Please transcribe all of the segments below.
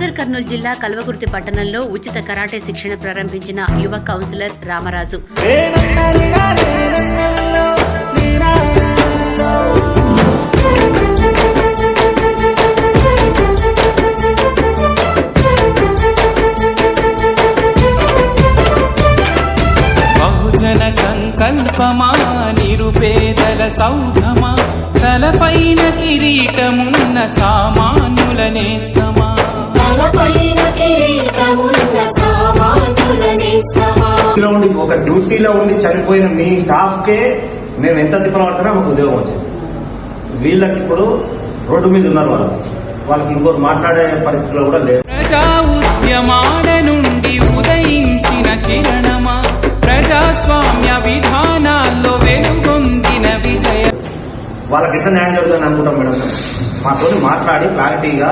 నాగర్ కర్నూలు జిల్లా కల్వకుర్తి పట్టణంలో ఉచిత కరాటే శిక్షణ ప్రారంభించిన యువ కౌన్సిలర్ రామరాజు. బహుజన సంకల్పమా నిరుపేదల సౌధమా తలపైన కిరీటమున్న సామాన్యుల నేస్తమా ఒక డ్యూటీలో ఉండి చనిపోయిన మీ స్టాఫ్ కే మేము ఎంత తిప్పలు పడుతున్నా మాకు ఉద్యోగం వచ్చింది. వీళ్ళకి ఇప్పుడు రోడ్డు మీద ఉన్నారు, వాళ్ళకి ఇంకోటి మాట్లాడే పరిస్థితిలో కూడా లేదు. ప్రజా ఉద్యమాల నుండి ఉదయించిన కిరణమా ప్రజాస్వామ్య విధానాల్లో వెలుగొందిన విజయ. వాళ్ళకి ఎట్లా న్యాయం జరుగుతుందని అనుకుంటాం మేడం. మాతో మాట్లాడి క్లారిటీగా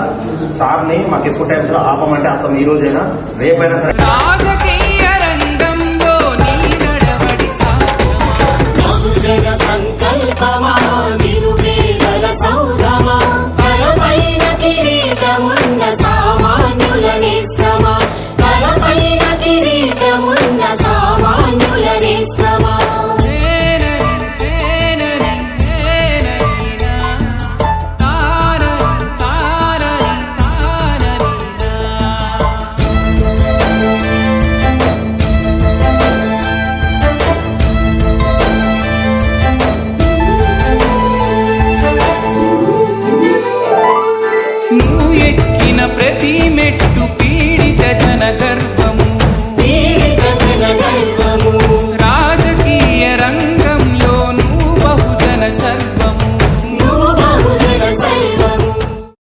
సార్ని మాకు ఎప్పుడు టైమ్స్ లో ఆపమంటే అర్థం ఈ రోజైనా రేపైనా సరే.